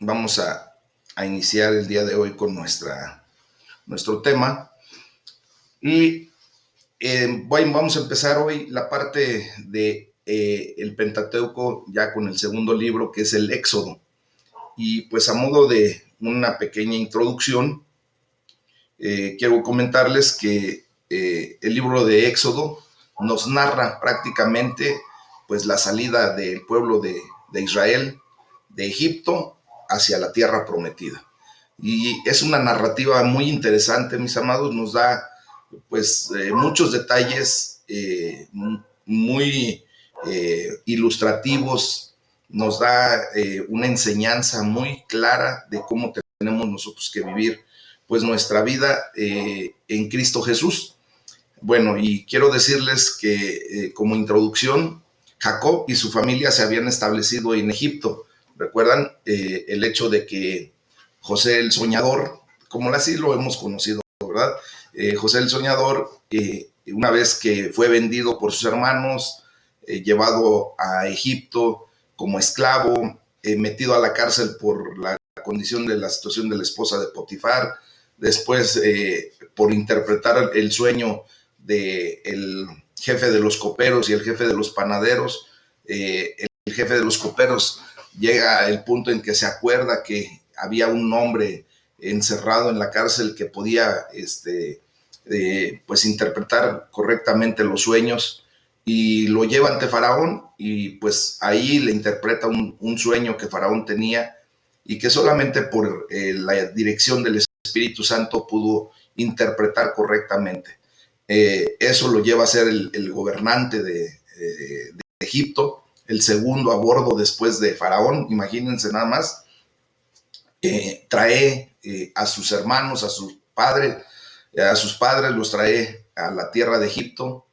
vamos a iniciar el día de hoy con nuestro tema. Y vamos a empezar hoy la parte de el Pentateuco, ya con el segundo libro, que es el Éxodo. Y pues a modo de una pequeña introducción, quiero comentarles que el libro de Éxodo nos narra prácticamente pues la salida del pueblo de Israel de Egipto hacia la tierra prometida. Y es una narrativa muy interesante, mis amados, nos da pues muchos detalles muy ilustrativos, nos da una enseñanza muy clara de cómo tenemos nosotros que vivir pues nuestra vida en Cristo Jesús. Bueno, y quiero decirles que como introducción, Jacob y su familia se habían establecido en Egipto. ¿Recuerdan el hecho de que José el Soñador, como así lo hemos conocido, ¿verdad? José el Soñador, una vez que fue vendido por sus hermanos, llevado a Egipto como esclavo, metido a la cárcel por la condición de la situación de la esposa de Potifar, después por interpretar el sueño del jefe de los coperos y el jefe de los panaderos. El jefe de los coperos llega al punto en que se acuerda que había un hombre encerrado en la cárcel que podía pues interpretar correctamente los sueños, y lo lleva ante Faraón, y pues ahí le interpreta un sueño que Faraón tenía y que solamente por la dirección del Espíritu Santo pudo interpretar correctamente. Eso lo lleva a ser el gobernante de Egipto, el segundo a bordo después de Faraón, imagínense nada más. Trae a sus hermanos, a sus padres, los trae a la tierra de Egipto.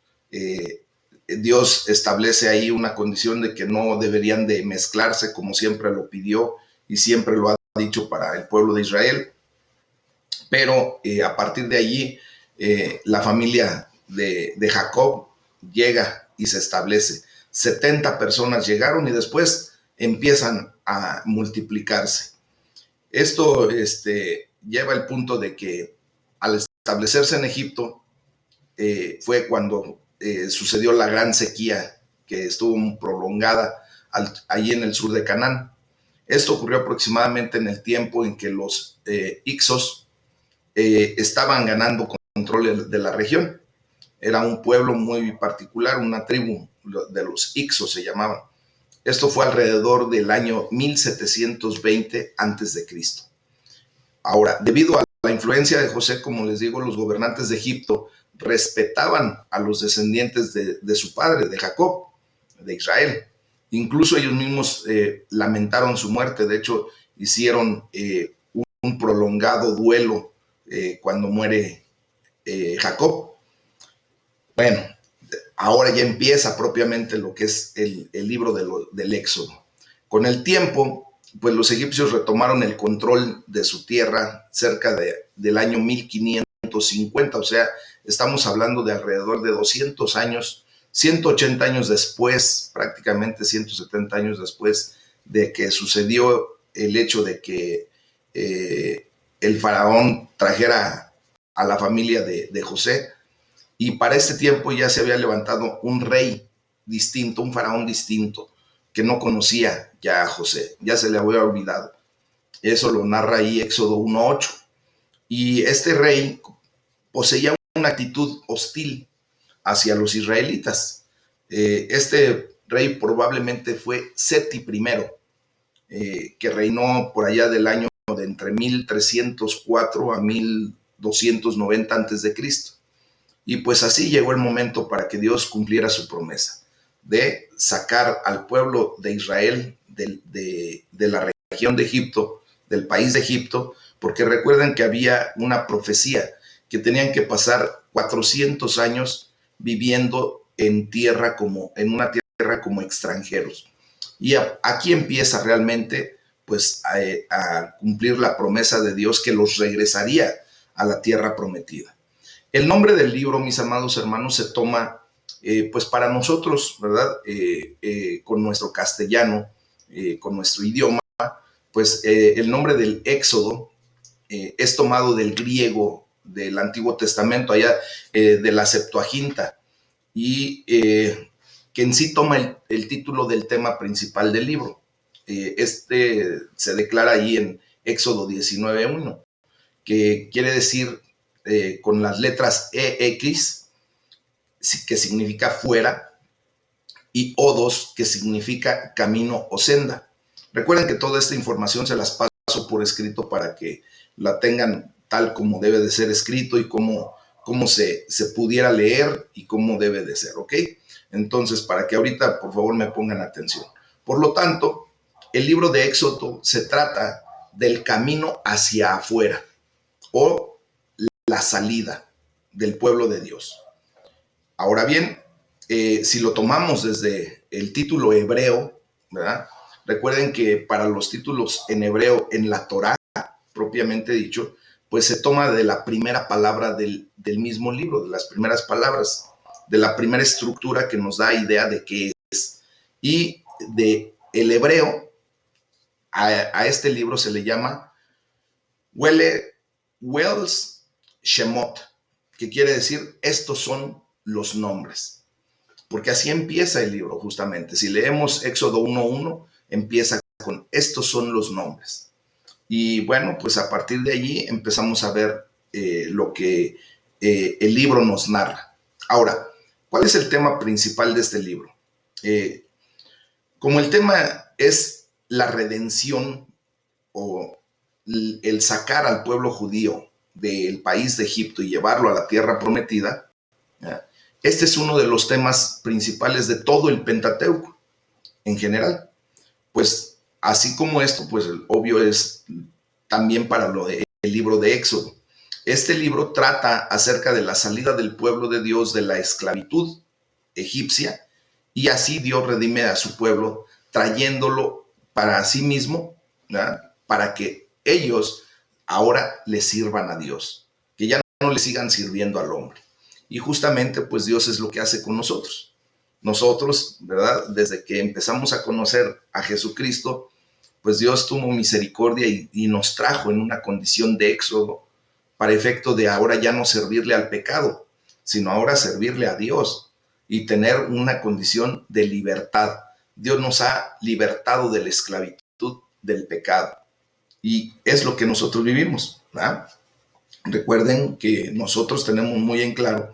Dios establece ahí una condición de que no deberían de mezclarse, como siempre lo pidió y siempre lo ha dicho para el pueblo de Israel. Pero a partir de allí, la familia de Jacob llega y se establece. 70 personas llegaron y después empiezan a multiplicarse. Esto lleva al punto de que al establecerse en Egipto fue cuando sucedió la gran sequía que estuvo prolongada allí en el sur de Canaán. Esto ocurrió aproximadamente en el tiempo en que los Hicsos estaban ganando control de la región. Era un pueblo muy particular, una tribu de los Hicsos se llamaban. Esto fue alrededor del año 1720 a.C. Ahora, debido a la influencia de José, como les digo, los gobernantes de Egipto respetaban a los descendientes de su padre, de Jacob, de Israel. Incluso ellos mismos lamentaron su muerte. De hecho, hicieron un prolongado duelo cuando muere Jacob. Bueno, ahora ya empieza propiamente lo que es el libro del Éxodo. Con el tiempo, pues los egipcios retomaron el control de su tierra cerca del año 1550, o sea, estamos hablando de alrededor de 200 años, 180 años después, prácticamente 170 años después de que sucedió el hecho de que el faraón trajera a la familia de José. Y para este tiempo ya se había levantado un rey distinto, un faraón distinto, que no conocía ya a José, ya se le había olvidado. Eso lo narra ahí Éxodo 1:8. Y este rey poseía una actitud hostil hacia los israelitas. Este rey probablemente fue Seti I, que reinó por allá del año de entre 1304 a 1290 a.C. Y pues así llegó el momento para que Dios cumpliera su promesa de sacar al pueblo de Israel de la región de Egipto, del país de Egipto, porque recuerden que había una profecía que tenían que pasar 400 años viviendo en una tierra como extranjeros. Y aquí empieza realmente pues a cumplir la promesa de Dios que los regresaría a la tierra prometida. El nombre del libro, mis amados hermanos, se toma pues para nosotros, ¿verdad? Con nuestro castellano, con nuestro idioma, pues el nombre del Éxodo es tomado del griego del Antiguo Testamento, allá de la Septuaginta, y que en sí toma el título del tema principal del libro. Este se declara ahí en Éxodo 19:1, que quiere decir con las letras EX, que significa fuera, y Odos, que significa camino o senda. Recuerden que toda esta información se las paso por escrito para que la tengan tal como debe de ser escrito y cómo se pudiera leer y cómo debe de ser, ¿ok? Entonces, para que ahorita, por favor, me pongan atención. Por lo tanto, el libro de Éxodo se trata del camino hacia afuera o la salida del pueblo de Dios. Ahora bien, si lo tomamos desde el título hebreo, ¿verdad? Recuerden que para los títulos en hebreo, en la Torá, propiamente dicho, pues se toma de la primera palabra del mismo libro, de las primeras palabras, de la primera estructura que nos da idea de qué es. Y de el hebreo, a este libro se le llama Wells Shemot, que quiere decir estos son los nombres. Porque así empieza el libro justamente. Si leemos Éxodo 1:1, empieza con estos son los nombres. Y bueno, pues a partir de allí empezamos a ver lo que el libro nos narra. Ahora, ¿cuál es el tema principal de este libro? Como el tema es la redención o el sacar al pueblo judío del país de Egipto y llevarlo a la tierra prometida, ¿ya? Este es uno de los temas principales de todo el Pentateuco en general. Pues así como esto, pues obvio es también para el libro de Éxodo. Este libro trata acerca de la salida del pueblo de Dios de la esclavitud egipcia y así Dios redime a su pueblo trayéndolo para sí mismo, ¿verdad? Para que ellos ahora le sirvan a Dios, que ya no le sigan sirviendo al hombre. Y justamente pues Dios es lo que hace con nosotros. Nosotros, ¿verdad? Desde que empezamos a conocer a Jesucristo, pues Dios tuvo misericordia y nos trajo en una condición de éxodo para efecto de ahora ya no servirle al pecado, sino ahora servirle a Dios y tener una condición de libertad. Dios nos ha libertado de la esclavitud del pecado y es lo que nosotros vivimos, ¿verdad? Recuerden que nosotros tenemos muy en claro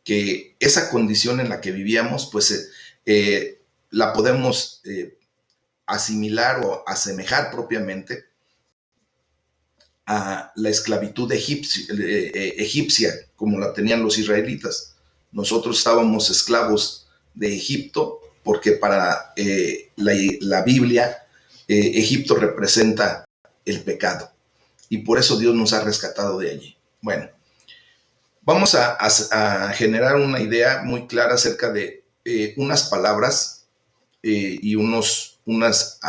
que esa condición en la que vivíamos, pues la podemos asimilar o asemejar propiamente a la esclavitud egipcia, como la tenían los israelitas. Nosotros estábamos esclavos de Egipto porque para la Biblia Egipto representa el pecado y por eso Dios nos ha rescatado de allí. Bueno, vamos a generar una idea muy clara acerca de unas palabras y unas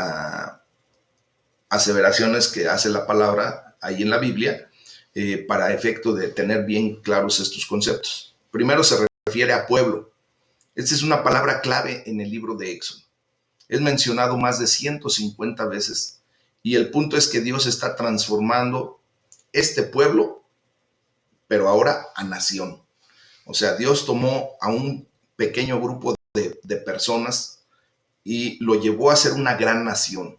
aseveraciones que hace la palabra ahí en la Biblia para efecto de tener bien claros estos conceptos. Primero se refiere a pueblo. Esta es una palabra clave en el libro de Éxodo. Es mencionado más de 150 veces y el punto es que Dios está transformando este pueblo, pero ahora a nación. O sea, Dios tomó a un pequeño grupo de personas y lo llevó a ser una gran nación.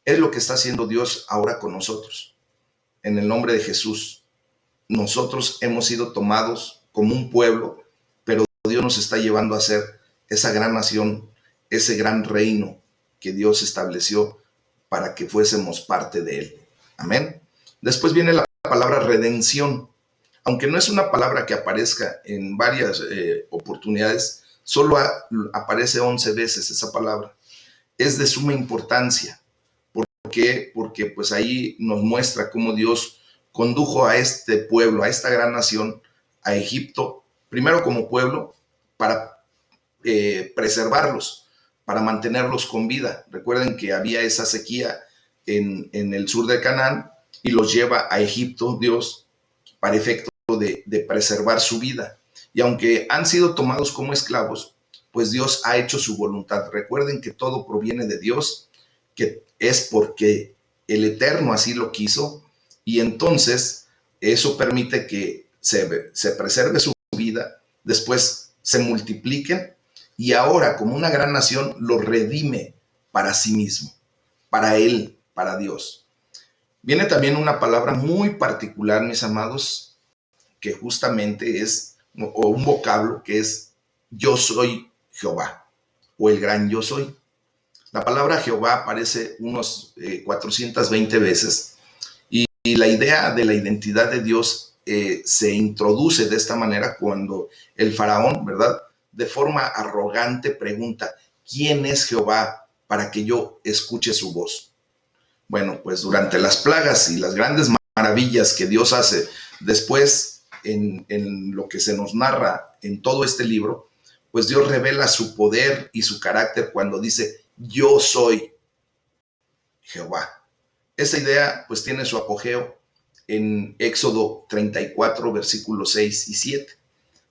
Es lo que está haciendo Dios ahora con nosotros. En el nombre de Jesús, nosotros hemos sido tomados como un pueblo, pero Dios nos está llevando a ser esa gran nación, ese gran reino que Dios estableció para que fuésemos parte de él. Amén. Después viene la palabra redención. Aunque no es una palabra que aparezca en varias oportunidades, solo aparece 11 veces esa palabra. Es de suma importancia. ¿Por qué? Porque pues ahí nos muestra cómo Dios condujo a este pueblo, a esta gran nación, a Egipto, primero como pueblo, para preservarlos, para mantenerlos con vida. Recuerden que había esa sequía en el sur de Canaán y los lleva a Egipto, Dios, para efecto de preservar su vida. Y aunque han sido tomados como esclavos, pues Dios ha hecho su voluntad. Recuerden que todo proviene de Dios, que es porque el Eterno así lo quiso, y entonces eso permite que se preserve su vida, después se multipliquen, y ahora como una gran nación lo redime para sí mismo, para Él, para Dios. Viene también una palabra muy particular, mis amados, que justamente es, o un vocablo que es yo soy Jehová, o el gran yo soy. La palabra Jehová aparece unos 420 veces, y la idea de la identidad de Dios se introduce de esta manera cuando el faraón, ¿verdad?, de forma arrogante pregunta, ¿quién es Jehová para que yo escuche su voz? Bueno, pues durante las plagas y las grandes maravillas que Dios hace después en lo que se nos narra en todo este libro, pues Dios revela su poder y su carácter cuando dice, yo soy Jehová. Esa idea pues tiene su apogeo en Éxodo 34, versículos 6 y 7.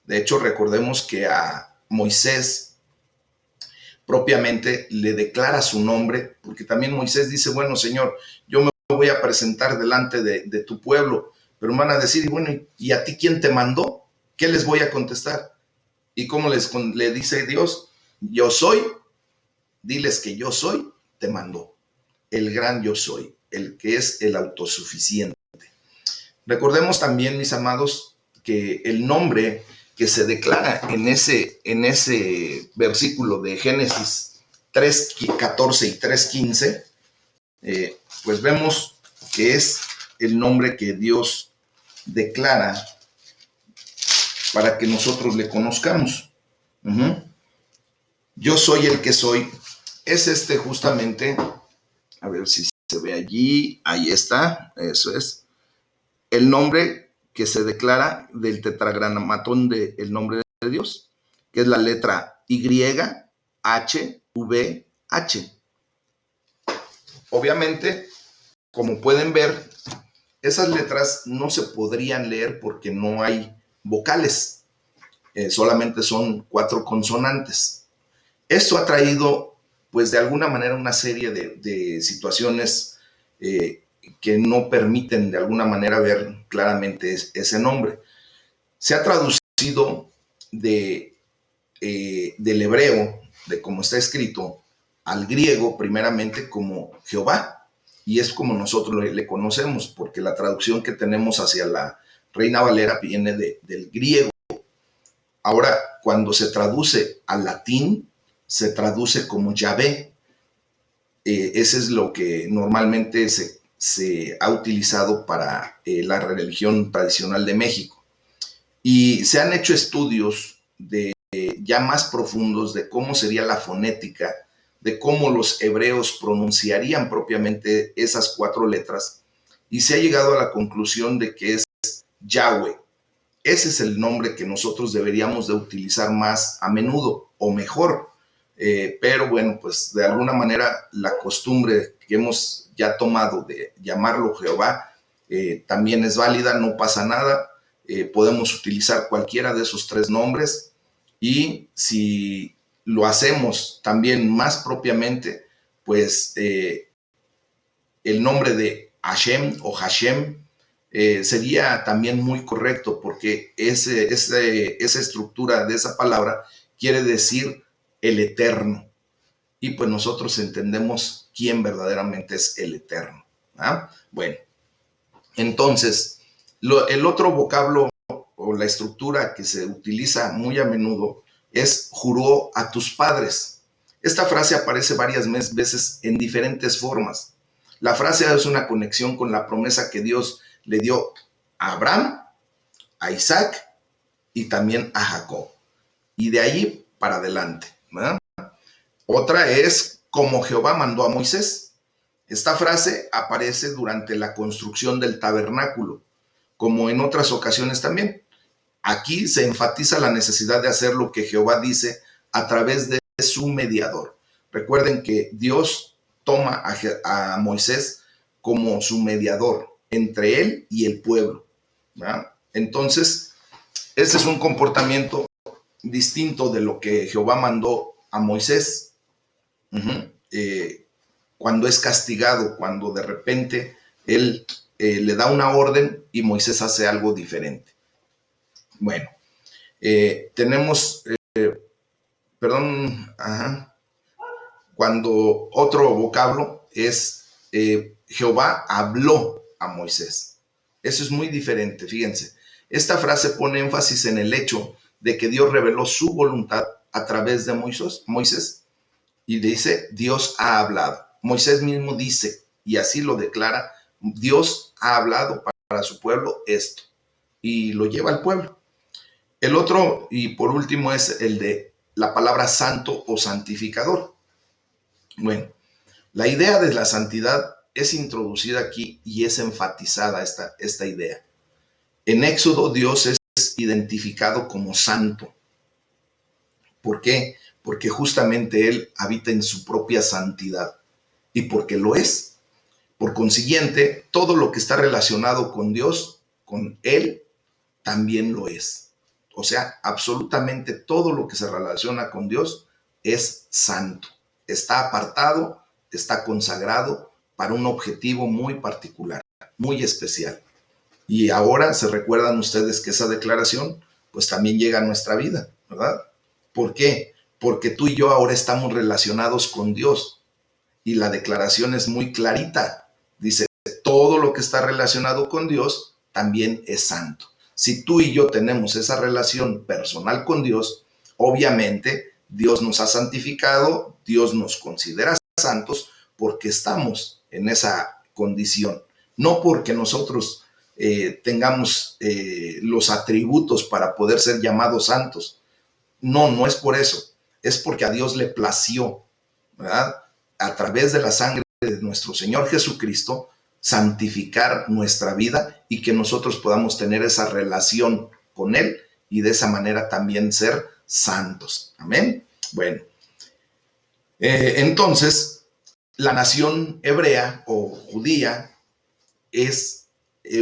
De hecho, recordemos que a Moisés propiamente le declara su nombre, porque también Moisés dice, bueno, Señor, yo me voy a presentar delante de tu pueblo, pero van a decir, bueno, ¿y a ti quién te mandó? ¿Qué les voy a contestar? ¿Y cómo le dice Dios? Yo soy, diles que yo soy, te mandó. El gran yo soy, el que es el autosuficiente. Recordemos también, mis amados, que el nombre que se declara en ese versículo de Génesis 3:14 y 3:15, pues vemos que es el nombre que Dios declara para que nosotros le conozcamos. Yo soy el que soy. Es justamente, a ver si se ve allí, ahí está, eso es. El nombre que se declara del tetragramatón del nombre de Dios, que es la letra YHWH. Obviamente, como pueden ver, esas letras no se podrían leer porque no hay vocales, solamente son 4 consonantes. Esto ha traído, pues de alguna manera, una serie de situaciones que no permiten de alguna manera ver claramente ese nombre. Se ha traducido del hebreo, de cómo está escrito, al griego primeramente como Jehová, y es como nosotros le conocemos, porque la traducción que tenemos hacia la Reina Valera viene del griego. Ahora, cuando se traduce al latín, se traduce como Yahvé. Ese es lo que normalmente se ha utilizado para la religión tradicional de México. Y se han hecho estudios ya más profundos de cómo sería la fonética, de cómo los hebreos pronunciarían propiamente esas 4 letras, y se ha llegado a la conclusión de que es Yahweh. Ese es el nombre que nosotros deberíamos de utilizar más a menudo o mejor. Pero bueno, pues de alguna manera la costumbre que hemos ya tomado de llamarlo Jehová también es válida, no pasa nada. Podemos utilizar cualquiera de esos 3 nombres, y si lo hacemos también más propiamente, pues el nombre de Hashem o Hashem sería también muy correcto, porque esa estructura de esa palabra quiere decir el eterno, y pues nosotros entendemos quién verdaderamente es el eterno. ¿Ah? Bueno, entonces el otro vocablo o la estructura que se utiliza muy a menudo es juró a tus padres. Esta frase aparece varias veces en diferentes formas. La frase es una conexión con la promesa que Dios le dio a Abraham, a Isaac y también a Jacob. Y de ahí para adelante, ¿verdad? Otra es como Jehová mandó a Moisés. Esta frase aparece durante la construcción del tabernáculo, como en otras ocasiones también. Aquí se enfatiza la necesidad de hacer lo que Jehová dice a través de su mediador. Recuerden que Dios toma a Moisés como su mediador entre él y el pueblo, ¿verdad? Entonces, ese es un comportamiento distinto de lo que Jehová mandó a Moisés. cuando es castigado, cuando de repente él le da una orden y Moisés hace algo diferente. Bueno, tenemos, perdón, cuando otro vocablo es Jehová habló a Moisés. Eso es muy diferente, fíjense. Esta frase pone énfasis en el hecho de que Dios reveló su voluntad a través de Moisés y dice, Dios ha hablado. Moisés mismo dice, y así lo declara, Dios ha hablado para su pueblo esto, y lo lleva al pueblo. El otro, y por último, es el de la palabra santo o santificador. Bueno, la idea de la santidad es introducida aquí y es enfatizada esta idea. En Éxodo, Dios es identificado como santo. ¿Por qué? Porque justamente Él habita en su propia santidad y porque lo es. Por consiguiente, todo lo que está relacionado con Dios, con Él, también lo es. O sea, absolutamente todo lo que se relaciona con Dios es santo. Está apartado, está consagrado para un objetivo muy particular, muy especial. Y ahora se recuerdan ustedes que esa declaración pues también llega a nuestra vida, ¿verdad? ¿Por qué? Porque tú y yo ahora estamos relacionados con Dios y la declaración es muy clarita. Dice, todo lo que está relacionado con Dios también es santo. Si tú y yo tenemos esa relación personal con Dios, obviamente Dios nos ha santificado, Dios nos considera santos porque estamos en esa condición, no porque nosotros tengamos los atributos para poder ser llamados santos. No, no es por eso, es porque a Dios le plació, ¿verdad? A través de la sangre de nuestro Señor Jesucristo, santificar nuestra vida y que nosotros podamos tener esa relación con Él y de esa manera también ser santos. Amén. Bueno, entonces, la nación hebrea o judía es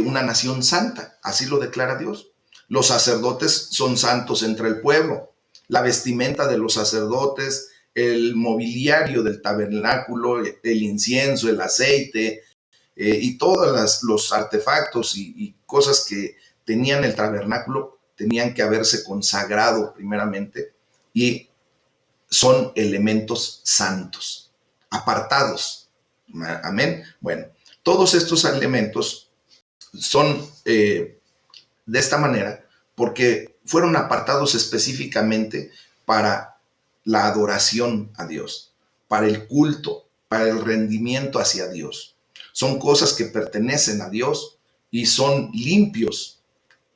una nación santa, así lo declara Dios. Los sacerdotes son santos entre el pueblo. La vestimenta de los sacerdotes, el mobiliario del tabernáculo, el incienso, el aceite y todos los artefactos y cosas que tenían el tabernáculo tenían que haberse consagrado primeramente y son elementos santos, apartados. Amén. Bueno, todos estos elementos son de esta manera porque fueron apartados específicamente para la adoración a Dios, para el culto, para el rendimiento hacia Dios. Son cosas que pertenecen a Dios y son limpios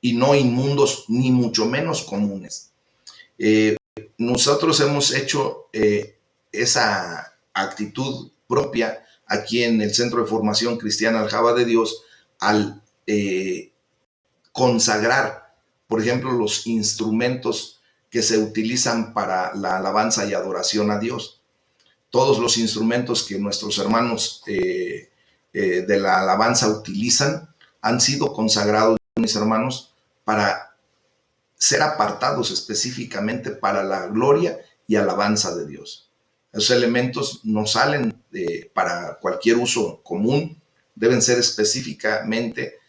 y no inmundos, ni mucho menos comunes. Nosotros hemos hecho esa actitud propia aquí en el Centro de Formación Cristiana Aljaba de Dios al consagrar, por ejemplo, los instrumentos que se utilizan para la alabanza y adoración a Dios. Todos los instrumentos que nuestros hermanos de la alabanza utilizan han sido consagrados, mis hermanos, para ser apartados específicamente para la gloria y alabanza de Dios. Esos elementos no salen para cualquier uso común, deben ser específicamente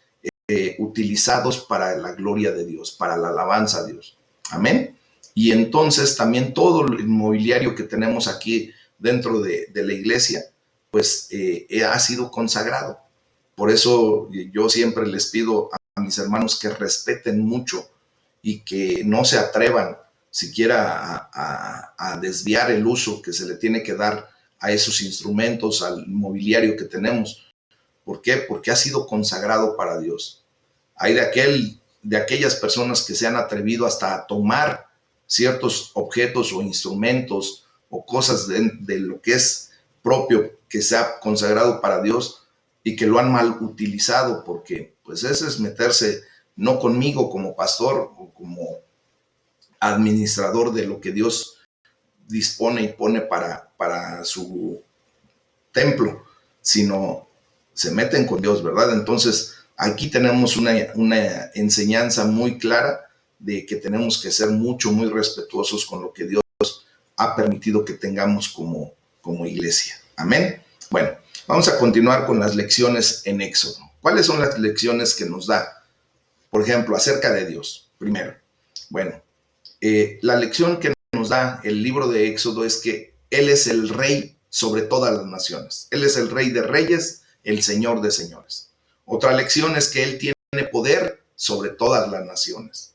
utilizados para la gloria de Dios, para la alabanza a Dios. Amén. Y entonces también todo el mobiliario que tenemos aquí dentro de la iglesia, pues ha sido consagrado. Por eso yo siempre les pido a mis hermanos que respeten mucho y que no se atrevan siquiera a desviar el uso que se le tiene que dar a esos instrumentos, al mobiliario que tenemos. ¿Por qué? Porque ha sido consagrado para Dios. Hay de aquellas personas que se han atrevido hasta a tomar ciertos objetos o instrumentos o cosas de lo que es propio que se ha consagrado para Dios y que lo han mal utilizado, porque pues eso es meterse no conmigo como pastor o como administrador de lo que Dios dispone y pone para su templo, sino se meten con Dios, ¿verdad? Entonces, aquí tenemos una enseñanza muy clara de que tenemos que ser muy respetuosos con lo que Dios ha permitido que tengamos como iglesia. Amén. Bueno, vamos a continuar con las lecciones en Éxodo. ¿Cuáles son las lecciones que nos da? Por ejemplo, acerca de Dios. Primero, bueno, la lección que nos da el libro de Éxodo es que Él es el rey sobre todas las naciones. Él es el rey de reyes, el señor de señores. Otra lección es que Él tiene poder sobre todas las naciones.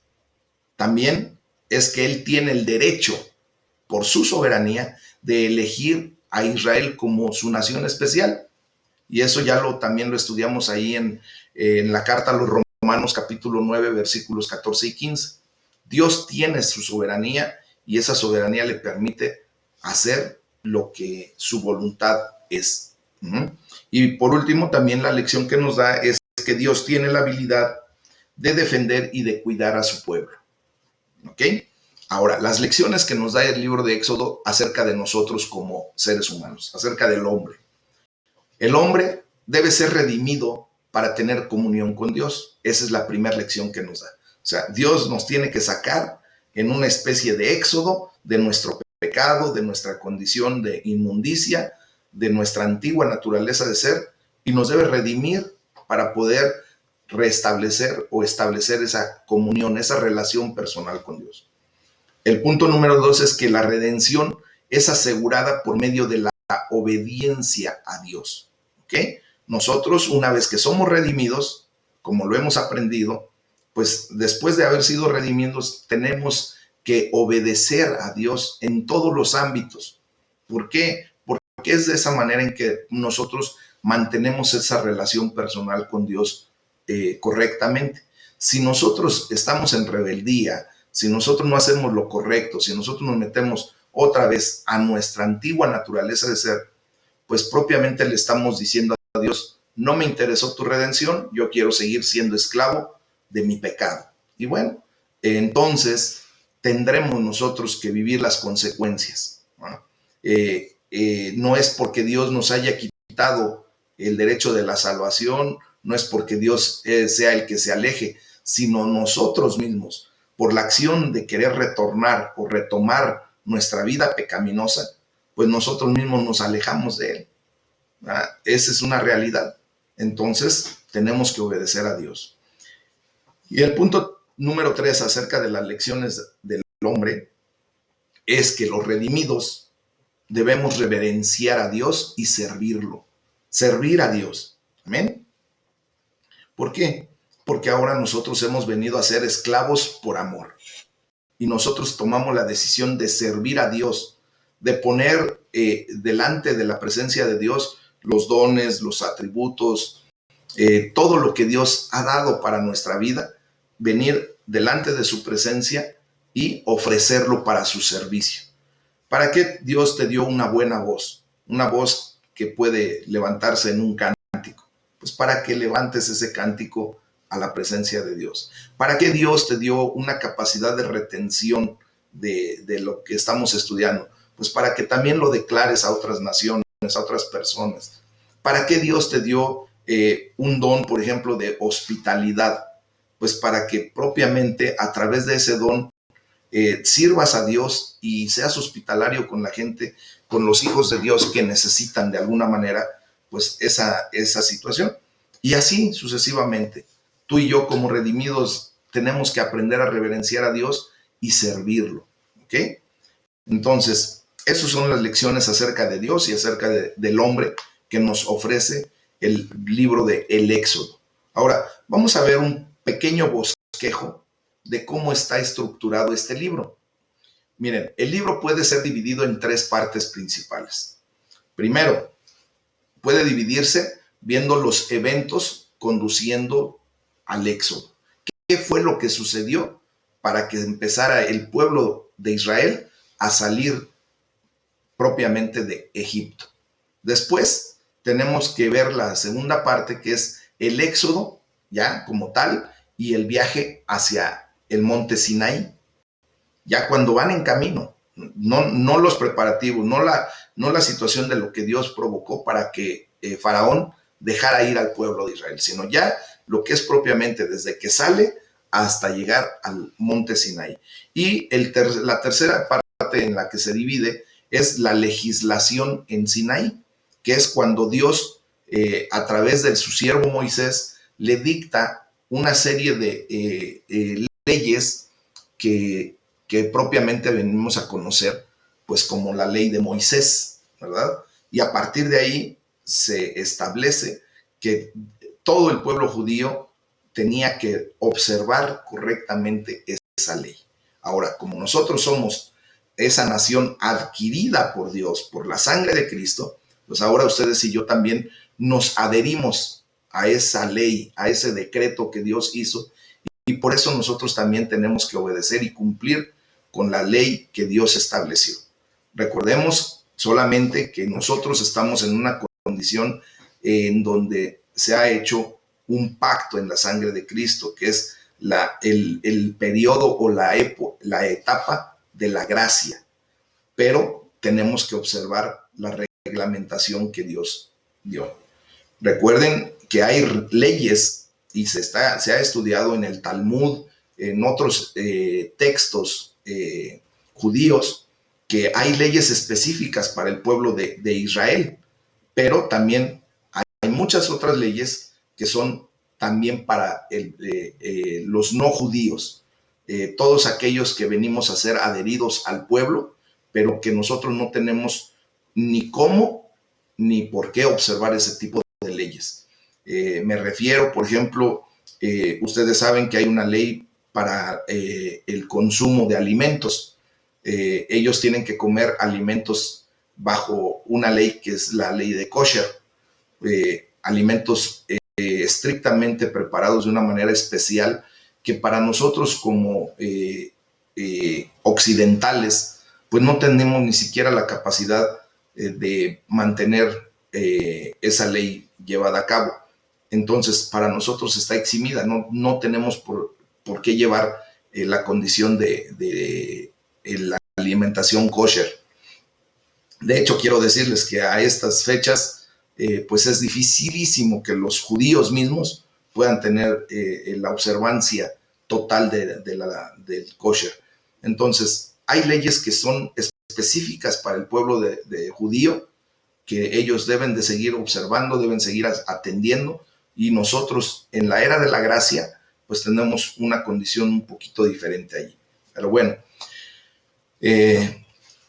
También es que Él tiene el derecho, por su soberanía, de elegir a Israel como su nación especial. Y eso ya también lo estudiamos ahí en la carta a los Romanos capítulo 9, versículos 14 y 15. Dios tiene su soberanía y esa soberanía le permite hacer lo que su voluntad es. Y por último, también la lección que nos da es que Dios tiene la habilidad de defender y de cuidar a su pueblo. ¿Ok? Ahora, las lecciones que nos da el libro de Éxodo acerca de nosotros como seres humanos, acerca del hombre. El hombre debe ser redimido para tener comunión con Dios. Esa es la primera lección que nos da. O sea, Dios nos tiene que sacar en una especie de éxodo de nuestro pecado, de nuestra condición de inmundicia, de nuestra antigua naturaleza de ser, y nos debe redimir para poder restablecer o establecer esa comunión, esa relación personal con Dios. El punto número 2 es que la redención es asegurada por medio de la obediencia a Dios. ¿Ok? Nosotros, una vez que somos redimidos, como lo hemos aprendido, pues después de haber sido redimidos, tenemos que obedecer a Dios en todos los ámbitos. ¿Por qué? Porque es de esa manera en que nosotros mantenemos esa relación personal con Dios correctamente. Si nosotros estamos en rebeldía, si nosotros no hacemos lo correcto, si nosotros nos metemos otra vez a nuestra antigua naturaleza de ser, pues propiamente le estamos diciendo a Dios, no me interesó tu redención, yo quiero seguir siendo esclavo de mi pecado. Y bueno, entonces tendremos nosotros que vivir las consecuencias, ¿no? No es porque Dios nos haya quitado el derecho de la salvación, no es porque Dios sea el que se aleje, sino nosotros mismos, por la acción de querer retornar o retomar nuestra vida pecaminosa, pues nosotros mismos nos alejamos de Él. Esa es una realidad. Entonces, tenemos que obedecer a Dios. Y el punto número 3 acerca de las lecciones del hombre es que los redimidos debemos reverenciar a Dios y servirlo. Servir a Dios. Amén. ¿Por qué? Porque ahora nosotros hemos venido a ser esclavos por amor. Y nosotros tomamos la decisión de servir a Dios, de poner delante de la presencia de Dios los dones, los atributos, todo lo que Dios ha dado para nuestra vida, venir delante de su presencia y ofrecerlo para su servicio. ¿Para qué Dios te dio una buena voz? Una voz que puede levantarse en un cántico. Pues para que levantes ese cántico a la presencia de Dios. ¿Para qué Dios te dio una capacidad de retención de lo que estamos estudiando? Pues para que también lo declares a otras naciones, a otras personas. ¿Para qué Dios te dio un don, por ejemplo, de hospitalidad? Pues para que propiamente a través de ese don sirvas a Dios y seas hospitalario con la gente, con los hijos de Dios que necesitan de alguna manera pues esa situación. Y así sucesivamente. Tú y yo como redimidos tenemos que aprender a reverenciar a Dios y servirlo. ¿Ok? Entonces, esas son las lecciones acerca de Dios y acerca del hombre que nos ofrece el libro de El Éxodo. Ahora, vamos a ver un pequeño bosquejo de cómo está estructurado este libro. Miren, el libro puede ser dividido en 3 partes principales. Primero, puede dividirse viendo los eventos conduciendo al Éxodo. ¿Qué fue lo que sucedió para que empezara el pueblo de Israel a salir propiamente de Egipto? Después tenemos que ver la segunda parte, que es el Éxodo, ya como tal, y el viaje hacia el monte Sinaí, ya cuando van en camino, no los preparativos, no la situación de lo que Dios provocó para que Faraón dejara ir al pueblo de Israel, sino ya lo que es propiamente desde que sale hasta llegar al monte Sinaí. Y la tercera parte en la que se divide es la legislación en Sinaí, que es cuando Dios, a través de su siervo Moisés, le dicta una serie de leyes que, que propiamente venimos a conocer, pues como la ley de Moisés, ¿verdad? Y a partir de ahí se establece que todo el pueblo judío tenía que observar correctamente esa ley. Ahora, como nosotros somos esa nación adquirida por Dios, por la sangre de Cristo, pues ahora ustedes y yo también nos adherimos a esa ley, a ese decreto que Dios hizo, y por eso nosotros también tenemos que obedecer y cumplir con la ley que Dios estableció. Recordemos solamente que nosotros estamos en una condición en donde se ha hecho un pacto en la sangre de Cristo, que es el periodo o la etapa de la gracia, pero tenemos que observar la reglamentación que Dios dio. Recuerden que hay leyes y se ha estudiado en el Talmud, en otros textos judíos, que hay leyes específicas para el pueblo de Israel, pero también hay muchas otras leyes que son también para los no judíos, todos aquellos que venimos a ser adheridos al pueblo, pero que nosotros no tenemos ni cómo ni por qué observar ese tipo de leyes. Me refiero, por ejemplo, ustedes saben que hay una ley para el consumo de alimentos. Ellos tienen que comer alimentos bajo una ley que es la ley de kosher, alimentos estrictamente preparados de una manera especial que para nosotros como occidentales, pues no tenemos ni siquiera la capacidad de mantener esa ley llevada a cabo. Entonces, para nosotros está eximida, no tenemos por qué llevar la condición de la alimentación kosher. De hecho, quiero decirles que a estas fechas, pues es dificilísimo que los judíos mismos puedan tener la observancia total del kosher. Entonces, hay leyes que son específicas para el pueblo de judío, que ellos deben de seguir observando, deben seguir atendiendo, y nosotros en la era de la gracia, pues tenemos una condición un poquito diferente allí. Pero bueno,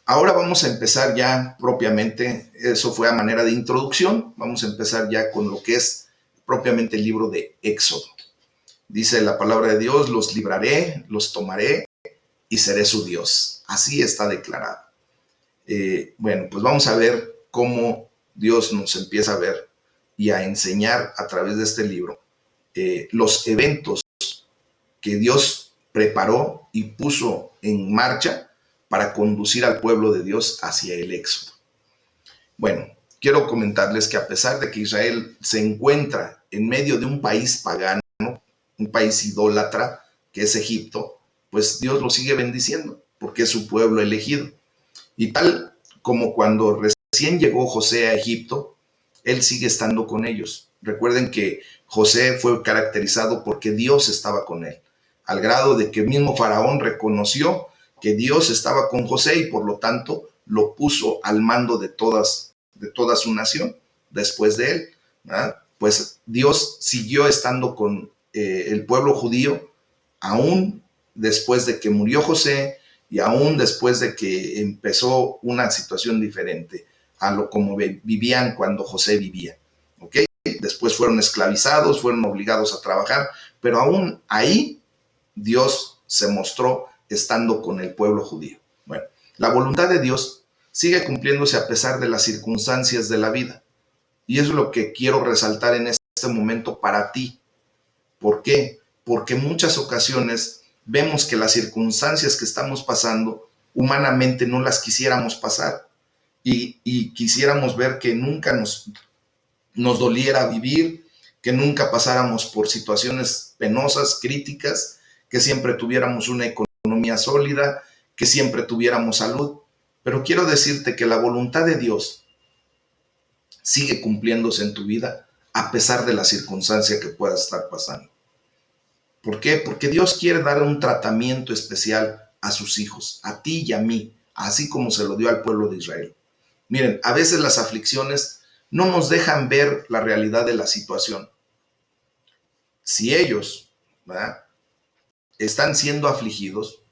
ahora vamos a empezar ya propiamente, eso fue a manera de introducción, vamos a empezar ya con lo que es propiamente el libro de Éxodo. Dice la palabra de Dios: los libraré, los tomaré y seré su Dios. Así está declarado. Bueno, pues vamos a ver cómo Dios nos empieza a ver y a enseñar a través de este libro los eventos que Dios preparó y puso en marcha para conducir al pueblo de Dios hacia el éxodo. Bueno, quiero comentarles que a pesar de que Israel se encuentra en medio de un país pagano, un país idólatra, que es Egipto, pues Dios lo sigue bendiciendo porque es su pueblo elegido. Y tal como cuando recién llegó José a Egipto, él sigue estando con ellos. Recuerden que José fue caracterizado porque Dios estaba con él, al grado de que el mismo Faraón reconoció que Dios estaba con José y por lo tanto lo puso al mando de toda su nación después de él, ¿verdad? Pues Dios siguió estando con el pueblo judío aún después de que murió José y aún después de que empezó una situación diferente a lo como vivían cuando José vivía. ¿Ok? Después fueron esclavizados, fueron obligados a trabajar, pero aún ahí Dios se mostró estando con el pueblo judío. Bueno, la voluntad de Dios sigue cumpliéndose a pesar de las circunstancias de la vida. Y eso es lo que quiero resaltar en este momento para ti. ¿Por qué? Porque en muchas ocasiones vemos que las circunstancias que estamos pasando humanamente no las quisiéramos pasar y quisiéramos ver que nunca nos doliera vivir, que nunca pasáramos por situaciones penosas, críticas, que siempre tuviéramos una economía sólida, que siempre tuviéramos salud. Pero quiero decirte que la voluntad de Dios sigue cumpliéndose en tu vida a pesar de la circunstancia que puedas estar pasando. ¿Por qué? Porque Dios quiere dar un tratamiento especial a sus hijos, a ti y a mí, así como se lo dio al pueblo de Israel. Miren, a veces las aflicciones no nos dejan ver la realidad de la situación. Si ellos, ¿verdad?, están siendo afligidos,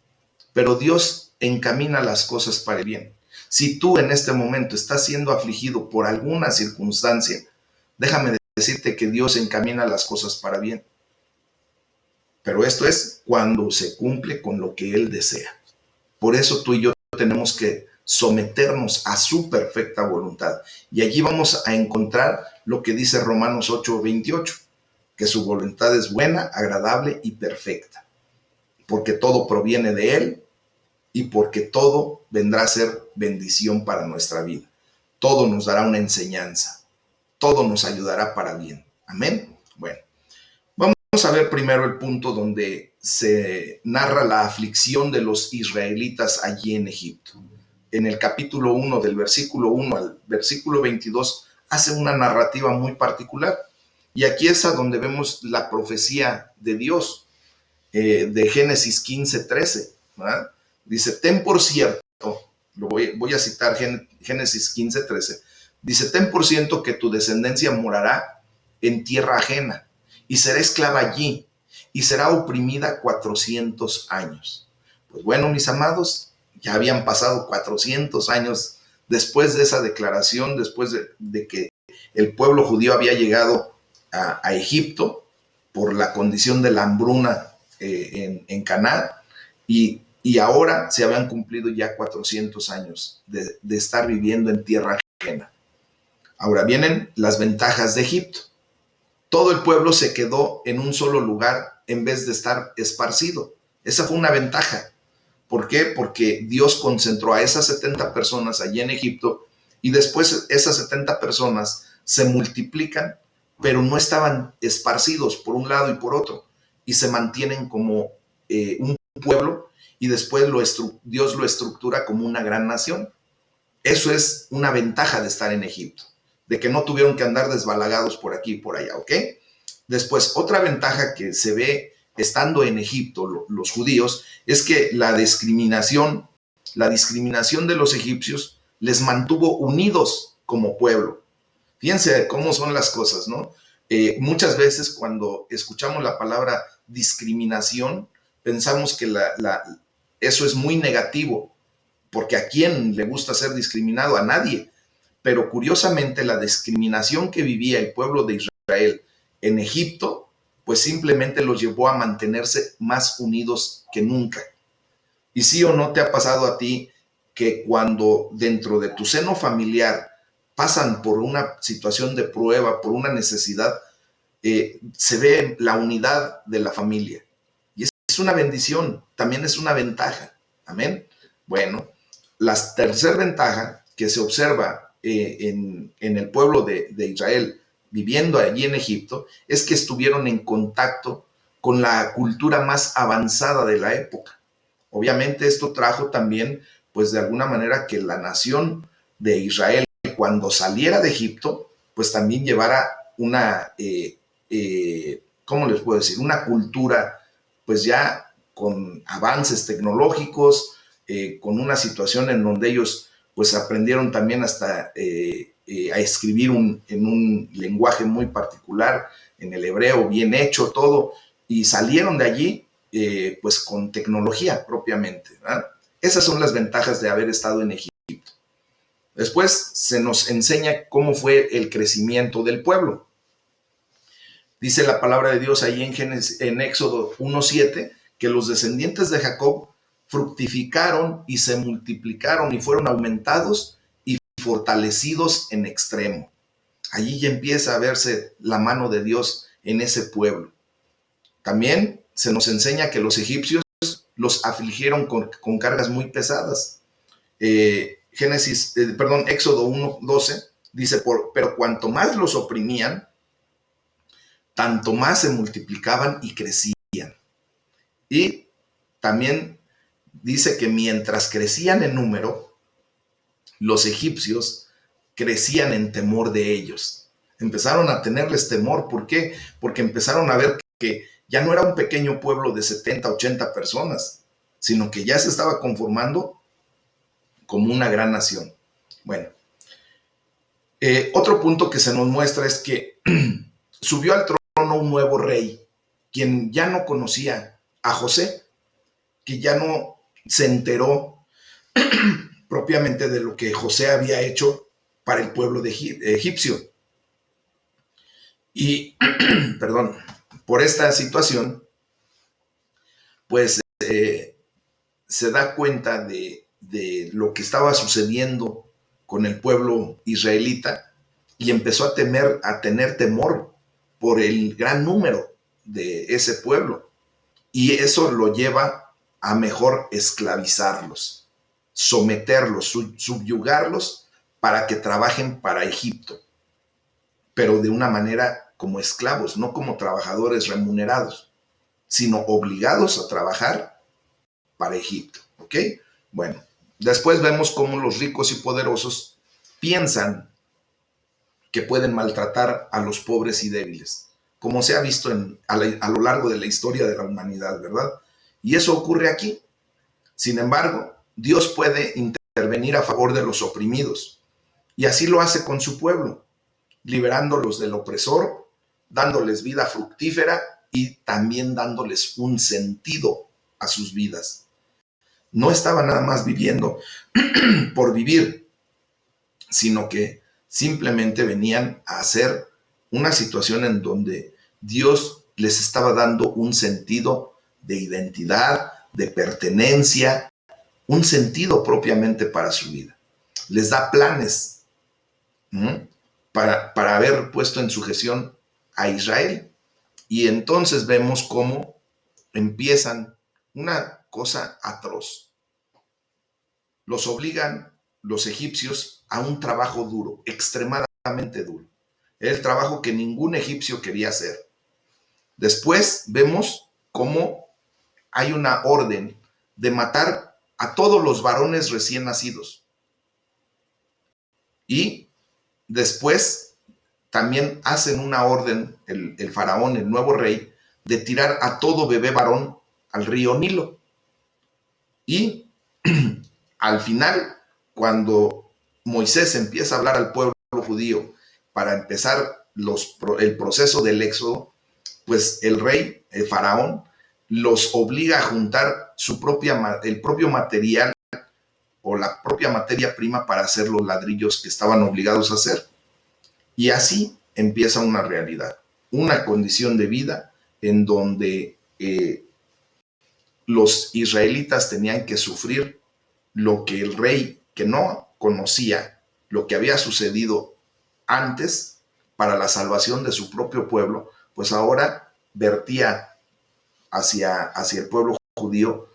pero Dios encamina las cosas para el bien. Si tú en este momento estás siendo afligido por alguna circunstancia, déjame decirte que Dios encamina las cosas para bien. Pero esto es cuando se cumple con lo que Él desea. Por eso tú y yo tenemos que someternos a su perfecta voluntad. Y allí vamos a encontrar lo que dice Romanos 8:28, que su voluntad es buena, agradable y perfecta, porque todo proviene de Él y porque todo vendrá a ser bendición para nuestra vida. Todo nos dará una enseñanza, todo nos ayudará para bien. Amén. Bueno, vamos a ver primero el punto donde se narra la aflicción de los israelitas allí en Egipto. En el capítulo 1, del versículo 1 al versículo 22, hace una narrativa muy particular. Y aquí es a donde vemos la profecía de Dios, de Génesis 15:13, ¿verdad? Dice, ten por cierto, voy a citar Génesis 15:13, dice, ten por cierto que tu descendencia morará en tierra ajena y será esclava allí y será oprimida 400 años. Pues bueno, mis amados, ya habían pasado 400 años después de esa declaración, después de que el pueblo judío había llegado a Egipto por la condición de la hambruna en Canaán, y ahora se habían cumplido ya 400 años de estar viviendo en tierra ajena. Ahora vienen las ventajas de Egipto. Todo el pueblo se quedó en un solo lugar en vez de estar esparcido. Esa fue una ventaja. ¿Por qué? Porque Dios concentró a esas 70 personas allí en Egipto y después esas 70 personas se multiplican, pero no estaban esparcidos por un lado y por otro, y se mantienen como un pueblo, y después Dios lo estructura como una gran nación. Eso es una ventaja de estar en Egipto, de que no tuvieron que andar desbalagados por aquí y por allá, ¿ok? Después, otra ventaja que se ve estando en Egipto, los judíos, es que la discriminación de los egipcios les mantuvo unidos como pueblo. Fíjense cómo son las cosas, ¿no? Muchas veces cuando escuchamos la palabra discriminación, pensamos que eso es muy negativo, porque ¿a quién le gusta ser discriminado? A nadie. Pero curiosamente la discriminación que vivía el pueblo de Israel en Egipto, pues simplemente los llevó a mantenerse más unidos que nunca. Y sí o no te ha pasado a ti que cuando dentro de tu seno familiar pasan por una situación de prueba, por una necesidad, se ve la unidad de la familia. Y es una bendición, también es una ventaja. Amén. Bueno, la tercera ventaja que se observa en el pueblo de Israel viviendo allí en Egipto es que estuvieron en contacto con la cultura más avanzada de la época. Obviamente esto trajo también, pues de alguna manera, que la nación de Israel, cuando saliera de Egipto, pues también llevara una, ¿cómo les puedo decir? Una cultura, pues ya con avances tecnológicos, con una situación en donde ellos pues aprendieron también hasta a escribir en un lenguaje muy particular, en el hebreo, bien hecho todo, y salieron de allí pues con tecnología propiamente, ¿verdad? Esas son las ventajas de haber estado en Egipto. Después se nos enseña cómo fue el crecimiento del pueblo. Dice la palabra de Dios ahí en Éxodo 1:7 que los descendientes de Jacob fructificaron y se multiplicaron y fueron aumentados y fortalecidos en extremo. Allí ya empieza a verse la mano de Dios en ese pueblo. También se nos enseña que los egipcios los afligieron con cargas muy pesadas. Éxodo 1:12 dice, pero cuanto más los oprimían, tanto más se multiplicaban y crecían. Y también dice que mientras crecían en número, los egipcios crecían en temor de ellos. Empezaron a tenerles temor. ¿Por qué? Porque empezaron a ver que ya no era un pequeño pueblo de 70, 80 personas, sino que ya se estaba conformando como una gran nación. Bueno, Otro punto que se nos muestra es que subió al trono un nuevo rey, quien ya no conocía a José, que ya no se enteró propiamente de lo que José había hecho para el pueblo de egipcio. Y, perdón, por esta situación, pues se da cuenta de lo que estaba sucediendo con el pueblo israelita y empezó a tener temor por el gran número de ese pueblo. Y eso lo lleva a mejor esclavizarlos, someterlos, subyugarlos para que trabajen para Egipto, pero de una manera como esclavos, no como trabajadores remunerados, sino obligados a trabajar para Egipto. ¿Ok? Bueno, después vemos cómo los ricos y poderosos piensan que pueden maltratar a los pobres y débiles, como se ha visto a lo largo de la historia de la humanidad, ¿verdad? Y eso ocurre aquí. Sin embargo, Dios puede intervenir a favor de los oprimidos, y así lo hace con su pueblo, liberándolos del opresor, dándoles vida fructífera y también dándoles un sentido a sus vidas. No estaban nada más viviendo por vivir, sino que simplemente venían a hacer una situación en donde Dios les estaba dando un sentido de identidad, de pertenencia, un sentido propiamente para su vida. Les da planes para haber puesto en sujeción a Israel. Y entonces vemos cómo empiezan una cosa atroz. Los obligan los egipcios a un trabajo duro, extremadamente duro. Era el trabajo que ningún egipcio quería hacer. Después vemos cómo hay una orden de matar a todos los varones recién nacidos. Y después también hacen una orden, el faraón, el nuevo rey, de tirar a todo bebé varón al río Nilo. Y al final, cuando Moisés empieza a hablar al pueblo judío para empezar el proceso del éxodo, pues el rey, el faraón, los obliga a juntar el propio material o la propia materia prima para hacer los ladrillos que estaban obligados a hacer. Y así empieza una realidad, una condición de vida en donde los israelitas tenían que sufrir lo que el rey, que no conocía lo que había sucedido antes para la salvación de su propio pueblo, pues ahora vertía hacia el pueblo judío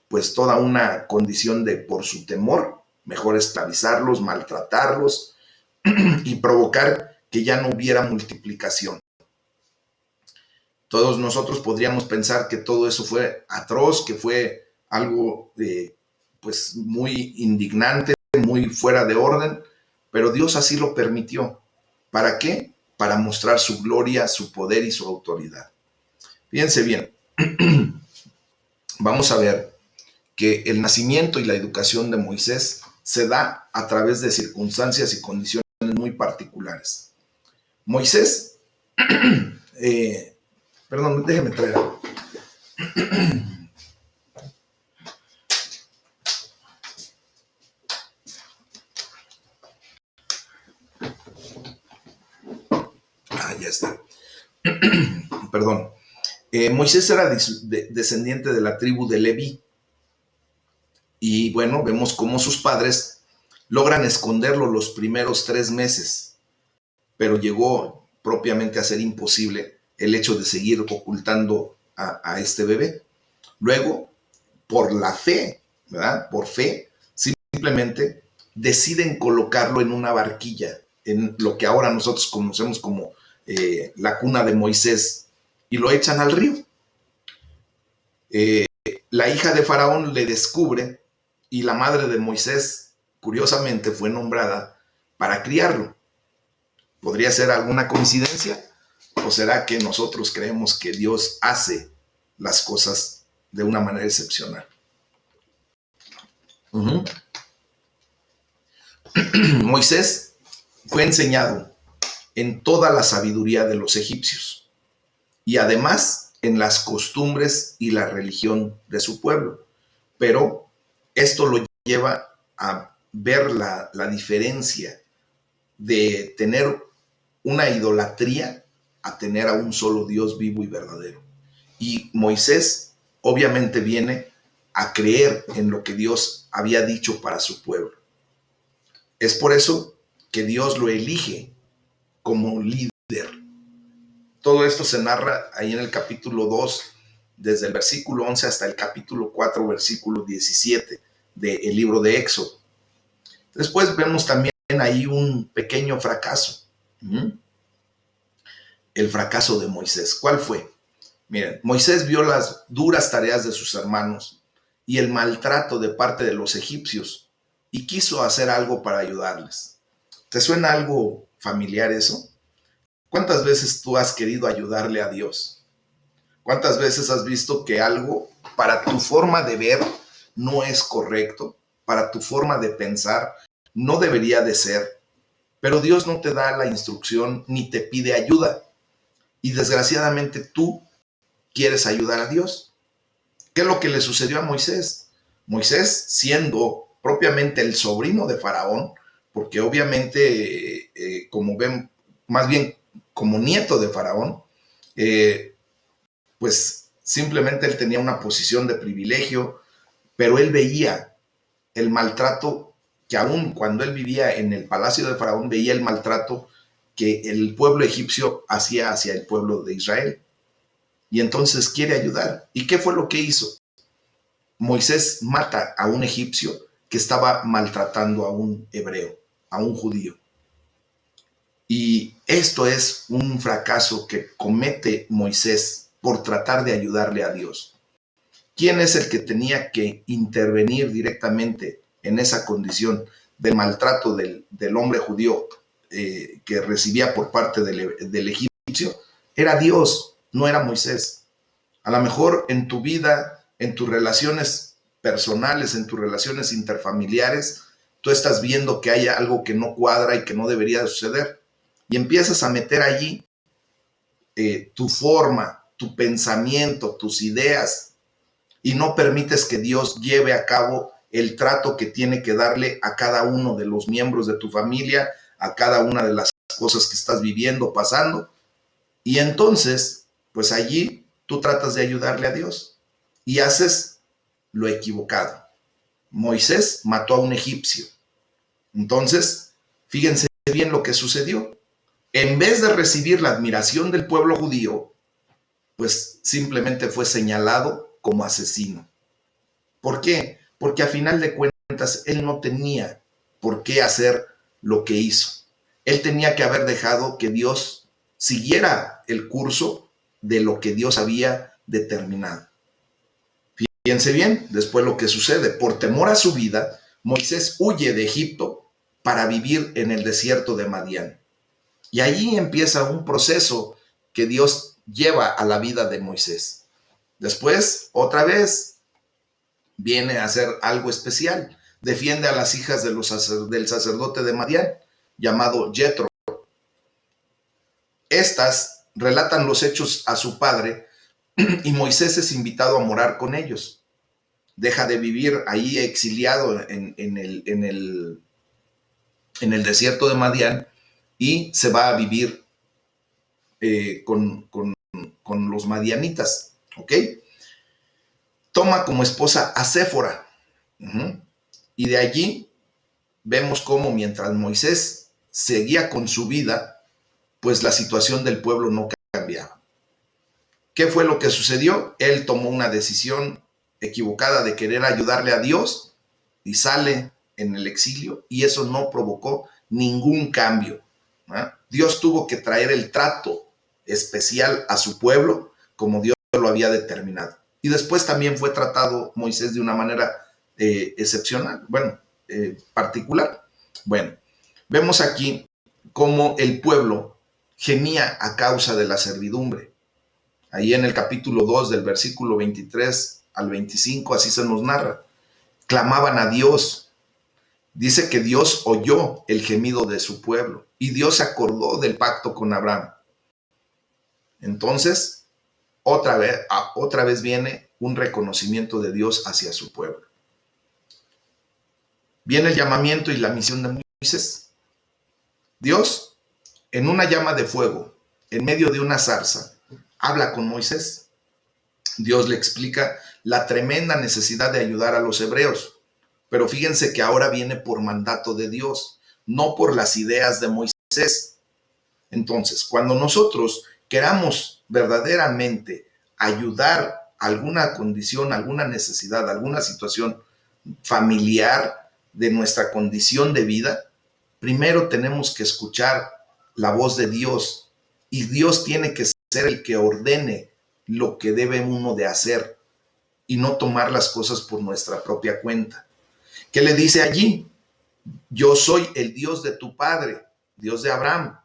pues toda una condición de, por su temor, mejor esclavizarlos, maltratarlos y provocar que ya no hubiera multiplicación. Todos nosotros podríamos pensar que todo eso fue atroz, que fue algo pues muy indignante, muy fuera de orden, pero Dios así lo permitió. ¿Para qué? Para mostrar su gloria, su poder y su autoridad. Fíjense bien, vamos a ver que el nacimiento y la educación de Moisés se da a través de circunstancias y condiciones muy particulares. Moisés, perdón, déjeme traer algo. Ya está. Perdón. Moisés era descendiente de la tribu de Leví. Y bueno, vemos cómo sus padres logran esconderlo los primeros 3 meses, pero llegó propiamente a ser imposible el hecho de seguir ocultando a este bebé. Luego, por la fe, ¿verdad? Por fe, simplemente deciden colocarlo en una barquilla, en lo que ahora nosotros conocemos como la cuna de Moisés, y lo echan al río. La hija de Faraón le descubre y la madre de Moisés, curiosamente, fue nombrada para criarlo. ¿Podría ser alguna coincidencia? ¿O será que nosotros creemos que Dios hace las cosas de una manera excepcional? Moisés fue enseñado en toda la sabiduría de los egipcios y además en las costumbres y la religión de su pueblo. Pero esto lo lleva a ver la diferencia de tener una idolatría a tener a un solo Dios vivo y verdadero. Y Moisés obviamente viene a creer en lo que Dios había dicho para su pueblo. Es por eso que Dios lo elige como líder. Todo esto se narra ahí en el capítulo 2, desde el versículo 11 hasta el capítulo 4, versículo 17 del libro de Éxodo. Después vemos también ahí un pequeño fracaso. El fracaso de Moisés. ¿Cuál fue? Miren, Moisés vio las duras tareas de sus hermanos y el maltrato de parte de los egipcios y quiso hacer algo para ayudarles. ¿Te suena algo familiar eso? ¿Cuántas veces tú has querido ayudarle a Dios? ¿Cuántas veces has visto que algo para tu forma de ver no es correcto? Para tu forma de pensar no debería de ser, pero Dios no te da la instrucción ni te pide ayuda. Y desgraciadamente tú quieres ayudar a Dios. ¿Qué es lo que le sucedió a Moisés? Moisés, siendo propiamente el sobrino de Faraón, porque obviamente, como ven, más bien como nieto de Faraón, pues simplemente él tenía una posición de privilegio, pero él veía el maltrato que aún cuando él vivía en el palacio de Faraón, veía el maltrato que el pueblo egipcio hacía hacia el pueblo de Israel. Y entonces quiere ayudar. ¿Y qué fue lo que hizo? Moisés mata a un egipcio que estaba maltratando a un hebreo, a un judío. Y esto es un fracaso que comete Moisés por tratar de ayudarle a Dios. ¿Quién es el que tenía que intervenir directamente en esa condición de maltrato del hombre judío que recibía por parte del egipcio? Era Dios, no era Moisés. A lo mejor en tu vida, en tus relaciones personales, en tus relaciones interfamiliares, tú estás viendo que hay algo que no cuadra y que no debería de suceder. Y empiezas a meter allí tu forma, tu pensamiento, tus ideas, y no permites que Dios lleve a cabo el trato que tiene que darle a cada uno de los miembros de tu familia, a cada una de las cosas que estás viviendo, pasando. Y entonces, pues allí tú tratas de ayudarle a Dios y haces lo equivocado. Moisés mató a un egipcio. Entonces, fíjense bien lo que sucedió. En vez de recibir la admiración del pueblo judío, pues simplemente fue señalado como asesino. ¿Por qué? Porque a final de cuentas él no tenía por qué hacer lo que hizo. Él tenía que haber dejado que Dios siguiera el curso de lo que Dios había determinado. Fíjense bien, después lo que sucede. Por temor a su vida, Moisés huye de Egipto para vivir en el desierto de Madián. Y allí empieza un proceso que Dios lleva a la vida de Moisés. Después, otra vez, viene a hacer algo especial. Defiende a las hijas del sacerdote de Madián, llamado Jetro. Estas relatan los hechos a su padre y Moisés es invitado a morar con ellos. Deja de vivir ahí exiliado en el desierto de Madián y se va a vivir con los madianitas, ¿ok? Toma como esposa a Séfora. Y de allí vemos cómo mientras Moisés seguía con su vida, pues la situación del pueblo no cambiaba. ¿Qué fue lo que sucedió? Él tomó una decisión equivocada de querer ayudarle a Dios y sale en el exilio y eso no provocó ningún cambio. Dios tuvo que traer el trato especial a su pueblo como Dios lo había determinado. Y después también fue tratado Moisés de una manera excepcional, particular. Bueno, vemos aquí cómo el pueblo gemía a causa de la servidumbre. Ahí en el capítulo 2 del versículo 23 al 25, así se nos narra. Clamaban a Dios Dice que Dios oyó el gemido de su pueblo y Dios se acordó del pacto con Abraham. Entonces, otra vez viene un reconocimiento de Dios hacia su pueblo. Viene el llamamiento y la misión de Moisés. Dios, en una llama de fuego, en medio de una zarza, habla con Moisés. Dios le explica la tremenda necesidad de ayudar a los hebreos. Pero fíjense que ahora viene por mandato de Dios, no por las ideas de Moisés. Entonces, cuando nosotros queramos verdaderamente ayudar a alguna condición, alguna necesidad, alguna situación familiar de nuestra condición de vida, primero tenemos que escuchar la voz de Dios y Dios tiene que ser el que ordene lo que debe uno de hacer y no tomar las cosas por nuestra propia cuenta. ¿Qué le dice allí? Yo soy el Dios de tu padre, Dios de Abraham.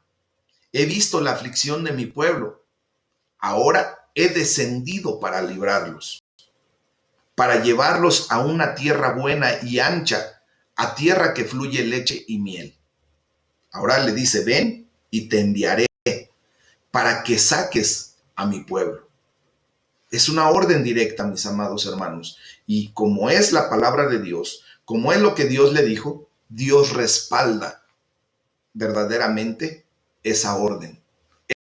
He visto la aflicción de mi pueblo. Ahora he descendido para librarlos, para llevarlos a una tierra buena y ancha, a tierra que fluye leche y miel. Ahora le dice, ven y te enviaré para que saques a mi pueblo. Es una orden directa, mis amados hermanos. Y como es la palabra de Dios, como es lo que Dios le dijo, Dios respalda verdaderamente esa orden.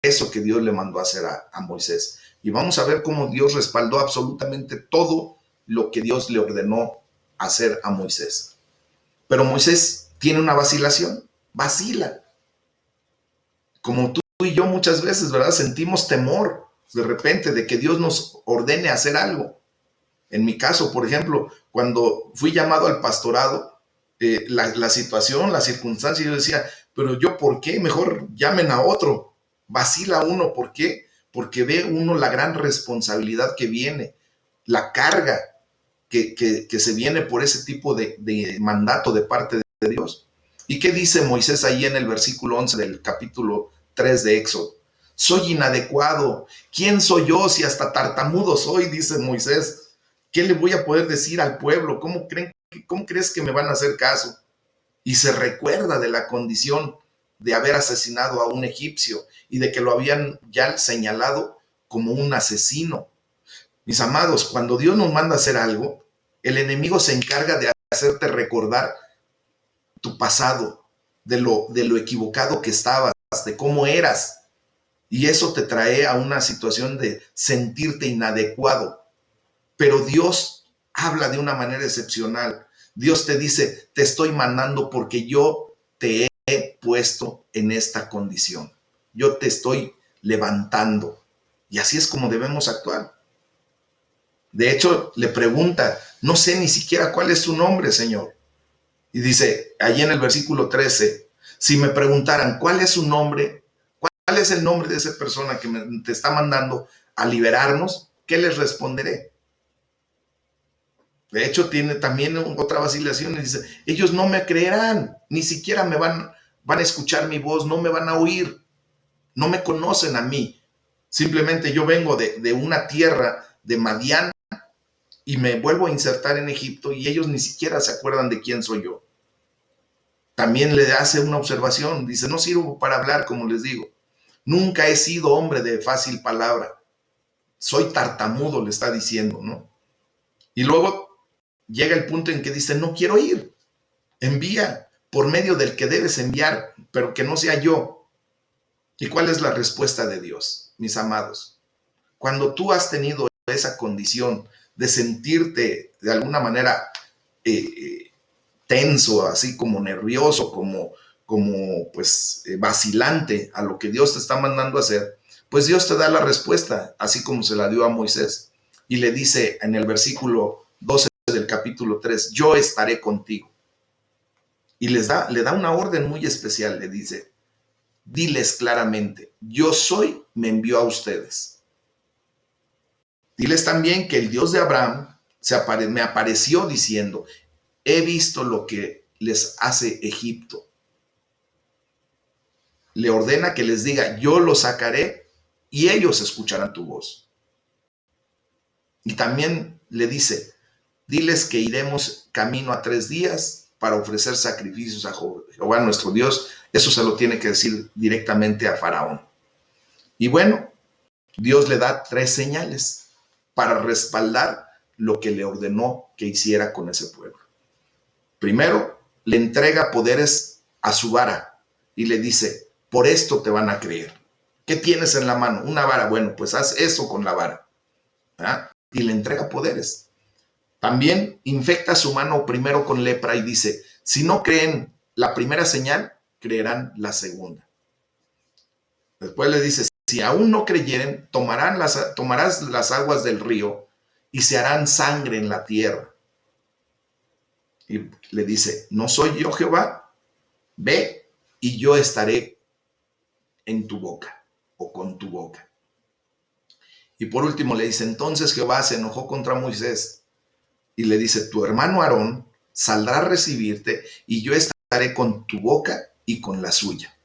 Eso que Dios le mandó a hacer a Moisés. Y vamos a ver cómo Dios respaldó absolutamente todo lo que Dios le ordenó hacer a Moisés. Pero Moisés tiene una vacilación, vacila. Como tú y yo muchas veces, ¿verdad? Sentimos temor de repente de que Dios nos ordene hacer algo. En mi caso, por ejemplo, cuando fui llamado al pastorado, la situación, la circunstancia, yo decía, pero yo, ¿por qué? Mejor llamen a otro. Vacila uno, ¿por qué? Porque ve uno la gran responsabilidad que viene, la carga que se viene por ese tipo de mandato de parte de Dios. ¿Y qué dice Moisés ahí en el versículo 11 del capítulo 3 de Éxodo? Soy inadecuado. ¿Quién soy yo si hasta tartamudo soy? Dice Moisés. ¿Qué le voy a poder decir al pueblo? ¿Cómo crees que me van a hacer caso? Y se recuerda de la condición de haber asesinado a un egipcio y de que lo habían ya señalado como un asesino. Mis amados, cuando Dios nos manda a hacer algo, el enemigo se encarga de hacerte recordar tu pasado, de lo equivocado que estabas, de cómo eras. Y eso te trae a una situación de sentirte inadecuado. Pero Dios habla de una manera excepcional. Dios te dice, te estoy mandando porque yo te he puesto en esta condición. Yo te estoy levantando. Y así es como debemos actuar. De hecho, le pregunta, no sé ni siquiera cuál es su nombre, Señor. Y dice, allí en el versículo 13, si me preguntaran cuál es su nombre, cuál es el nombre de esa persona que te está mandando a liberarnos, ¿qué les responderé? De hecho, tiene también otra vacilación y dice, ellos no me creerán, ni siquiera van a escuchar mi voz, no me van a oír, no me conocen a mí. Simplemente yo vengo de una tierra de Madián y me vuelvo a insertar en Egipto y ellos ni siquiera se acuerdan de quién soy yo. También le hace una observación, dice, no sirvo para hablar, como les digo. Nunca he sido hombre de fácil palabra. Soy tartamudo, le está diciendo, ¿no? Y luego llega el punto en que dice, no quiero ir. Envía por medio del que debes enviar, pero que no sea yo. ¿Y cuál es la respuesta de Dios, mis amados? Cuando tú has tenido esa condición de sentirte de alguna manera tenso, así como nervioso, como pues vacilante a lo que Dios te está mandando a hacer, pues Dios te da la respuesta, así como se la dio a Moisés. Y le dice en el versículo 12 del capítulo 3, yo estaré contigo. Y le da una orden muy especial, le dice, diles claramente, yo soy, me envió a ustedes. Diles también que el Dios de Abraham me apareció diciendo, he visto lo que les hace Egipto. Le ordena que les diga, yo los sacaré y ellos escucharán tu voz. Y también le dice, diles que iremos camino a 3 días para ofrecer sacrificios a Jehová nuestro Dios, eso se lo tiene que decir directamente a Faraón. Y bueno, Dios le da 3 señales para respaldar lo que le ordenó que hiciera con ese pueblo. Primero, le entrega poderes a su vara y le dice, por esto te van a creer. ¿Qué tienes en la mano? Una vara. Bueno, pues haz eso con la vara. ¿Ah? Y le entrega poderes. También infecta su mano primero con lepra y dice, si no creen la primera señal, creerán la segunda. Después le dice, si aún no creyeren, tomarás las aguas del río y se harán sangre en la tierra. Y le dice, ¿no soy yo Jehová? Ve y yo estaré en tu boca o con tu boca. Y por último le dice, entonces Jehová se enojó contra Moisés y le dice, tu hermano Aarón saldrá a recibirte y yo estaré con tu boca y con la suya.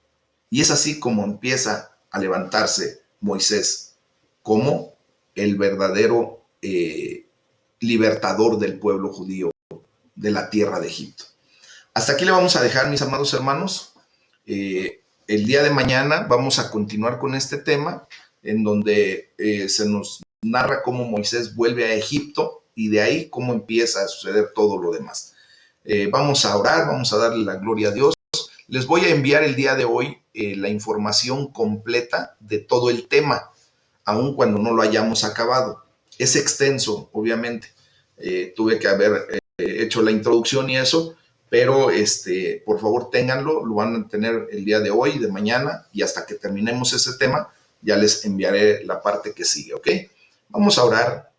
Y es así como empieza a levantarse Moisés como el verdadero libertador del pueblo judío de la tierra de Egipto. Hasta aquí le vamos a dejar, mis amados hermanos. El día de mañana vamos a continuar con este tema en donde se nos narra cómo Moisés vuelve a Egipto y de ahí cómo empieza a suceder todo lo demás. Vamos a orar, vamos a darle la gloria a Dios. Les voy a enviar el día de hoy la información completa de todo el tema, aun cuando no lo hayamos acabado. Es extenso, obviamente. Tuve que haber hecho la introducción y eso, pero por favor ténganlo, lo van a tener el día de hoy, de mañana, y hasta que terminemos ese tema, ya les enviaré la parte que sigue, ¿ok? Vamos a orar.